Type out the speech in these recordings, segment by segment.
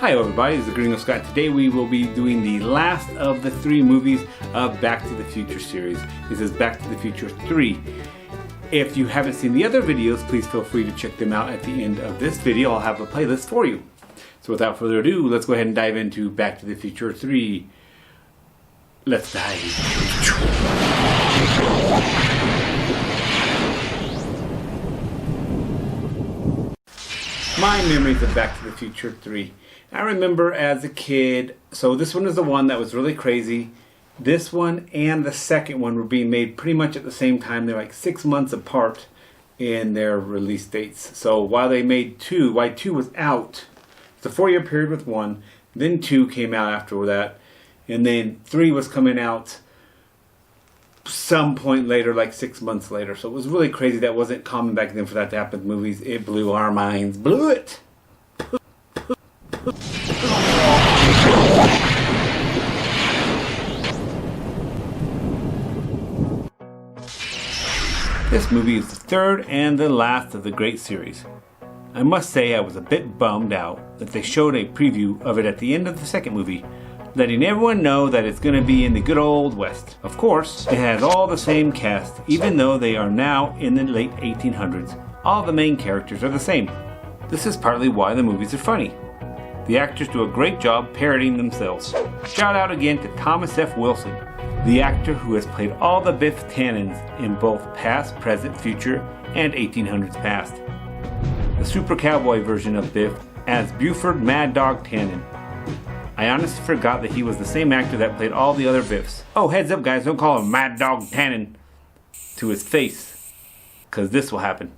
Hi everybody, this is the Gringo Scott. Today we will be doing the last of the 3 movies of Back to the Future series. This is Back to the Future 3. If you haven't seen the other videos, please feel free to check them out at the end of this video. I'll have a playlist for you. So without further ado, let's go ahead and dive into Back to the Future 3. Let's dive. My memories of Back to the Future 3. I remember as a kid, so this one is the one that was really crazy. This one and the second one were being made pretty much at the same time. They're like 6 months apart in their release dates. So while they made 2, while 2 was out, it's a 4-year period with 1, then 2 came out after that, and then 3 was coming out some point later, like 6 months later. So it was really crazy. That wasn't common back then for that to happen with movies. It blew our minds. Blew it! This movie is the third and the last of the great series. I must say I was a bit bummed out that they showed a preview of it at the end of the second movie, letting everyone know that it's going to be in the good old West. Of course, it has all the same cast, even though they are now in the late 1800s. All the main characters are the same. This is partly why the movies are funny. The actors do a great job parodying themselves. Shout out again to Thomas F. Wilson, the actor who has played all the Biff Tannens in both past, present, future, and 1800s past. The super cowboy version of Biff as Buford Mad Dog Tannen. I honestly forgot that he was the same actor that played all the other Biffs. Oh, heads up guys, don't call him Mad Dog Tannen to his face, because this will happen.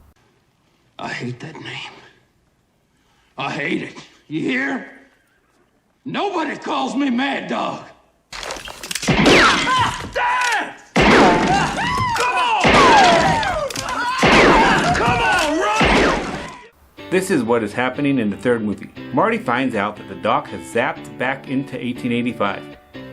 I hate that name. I hate it. You hear? Nobody calls me Mad Dog. Dad! Come on, run! This is what is happening in the third movie. Marty finds out that the Doc has zapped back into 1885.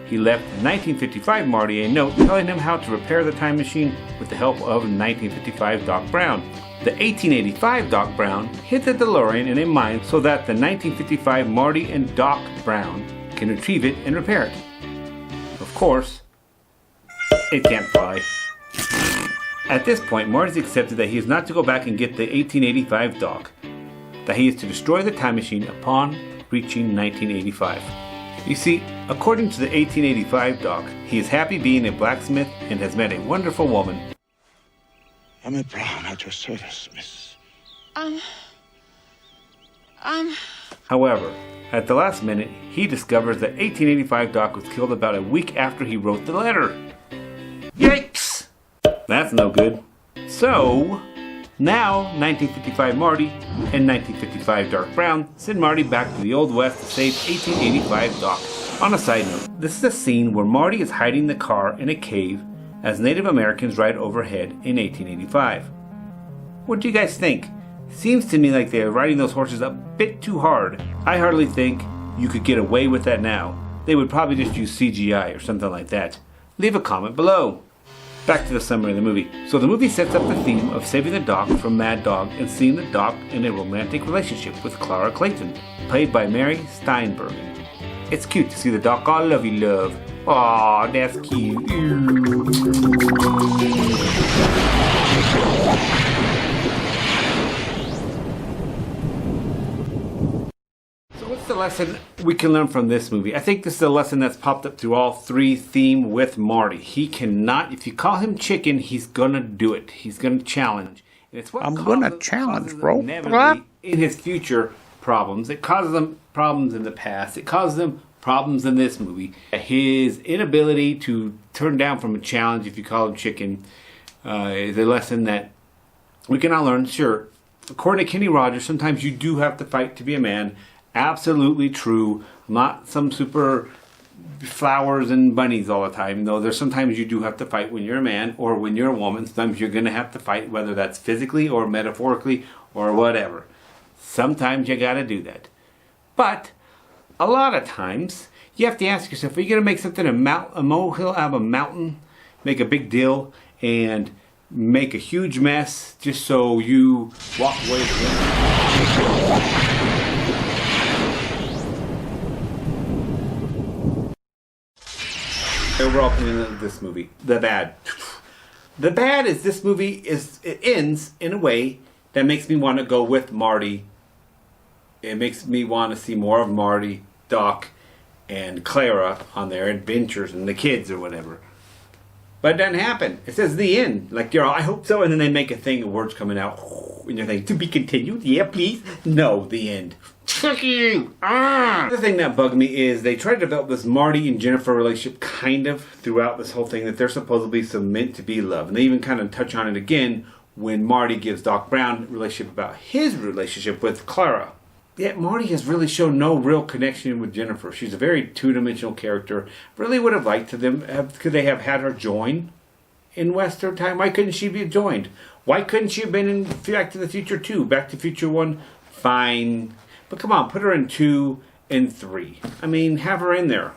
He left 1955 Marty a note telling him how to repair the time machine with the help of 1955 Doc Brown. The 1885 Doc Brown hid the DeLorean in a mine so that the 1955 Marty and Doc Brown can retrieve it and repair it. Of course, it can't fly. At this point, Marty's accepted that he is not to go back and get the 1885 Doc, that he is to destroy the time machine upon reaching 1985. You see, according to the 1885 Doc, he is happy being a blacksmith and has met a wonderful woman. Emmett Brown at your service, miss. However, at the last minute, he discovers that 1885 Doc was killed about a week after he wrote the letter. Yikes! That's no good. So, now 1955 Marty and 1955 Doc Brown send Marty back to the Old West to save 1885 Doc. On a side note, this is a scene where Marty is hiding the car in a cave as Native Americans ride overhead in 1885. What do you guys think? Seems to me like they are riding those horses a bit too hard. I hardly think you could get away with that now. They would probably just use CGI or something like that. Leave a comment below. Back to the summary of the movie. So the movie sets up the theme of saving the Doc from Mad Dog and seeing the Doc in a romantic relationship with Clara Clayton, played by Mary Steenburgen. It's cute to see the Doc all lovey-love. Aw, that's cute. So what's the lesson we can learn from this movie? I think this is a lesson that's popped up through all 3 theme with Marty. He cannot, if you call him chicken, he's gonna do it. He's gonna challenge. And it's what I'm gonna challenge, bro. Inevitably in his future problems. It causes him problems in the past. It causes him problems in this movie. His inability to turn down from a challenge, if you call him chicken, is a lesson that we can all learn. Sure, according to Kenny Rogers, sometimes you do have to fight to be a man. Absolutely true. Not some super flowers and bunnies all the time. No, there's sometimes you do have to fight when you're a man or when you're a woman. Sometimes you're going to have to fight, whether that's physically or metaphorically or whatever. Sometimes you got to do that. But a lot of times, you have to ask yourself, are you going to make something a molehill out of a mountain, make a big deal, and make a huge mess just so you walk away with it? overall opinion of this movie. The bad. The bad is this movie it ends in a way that makes me want to go with Marty. It makes me want to see more of Marty, Doc, and Clara on their adventures and the kids or whatever. But it doesn't happen. It says the end. Like, I hope so. And then they make a thing of words coming out. And you're thinking, to be continued? Yeah, please. No, the end. Fuck you. The thing that bugged me is they try to develop this Marty and Jennifer relationship kind of throughout this whole thing, that they're supposedly meant to be love. And they even kind of touch on it again when Marty gives Doc Brown a relationship about his relationship with Clara. Yet Marty has really shown no real connection with Jennifer. She's a very two-dimensional character. Really would have liked could they have had her join in Western Time? Why couldn't she be joined? Why couldn't she have been in Back to the Future 2? Back to the Future 1? Fine. But come on, put her in 2 and 3. I mean, have her in there.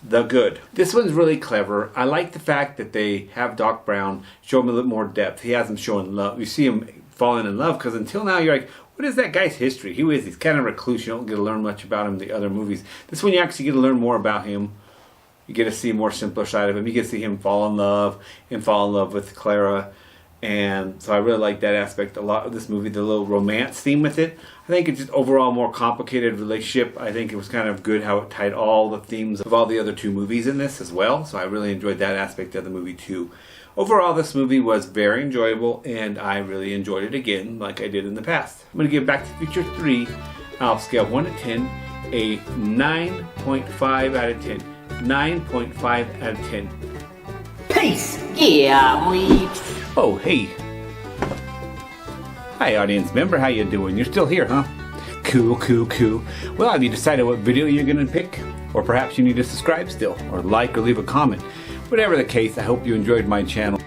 The good. This one's really clever. I like the fact that they have Doc Brown show him a little more depth. He has him showing love. You see him falling in love, because until now you're like, what is that guy's history? Who is he? He's kind of recluse. You don't get to learn much about him in the other movies. This one you actually get to learn more about him. You get to see a more simpler side of him. You get to see him fall in love with Clara. And so I really like that aspect a lot of this movie, the little romance theme with it. I think it's just overall a more complicated relationship. I think it was kind of good how it tied all the themes of all the other 2 movies in this as well. So I really enjoyed that aspect of the movie too. Overall, this movie was very enjoyable, and I really enjoyed it again like I did in the past. I'm going to give Back to the Future 3, I'll scale 1 to 10, a 9.5 out of 10. 9.5 out of 10. Peace! Yeah, we... Oh, hey. Hi, audience member. How you doing? You're still here, huh? Cool, cool, cool. Well, have you decided what video you're going to pick? Or perhaps you need to subscribe still, or like, or leave a comment. Whatever the case, I hope you enjoyed my channel.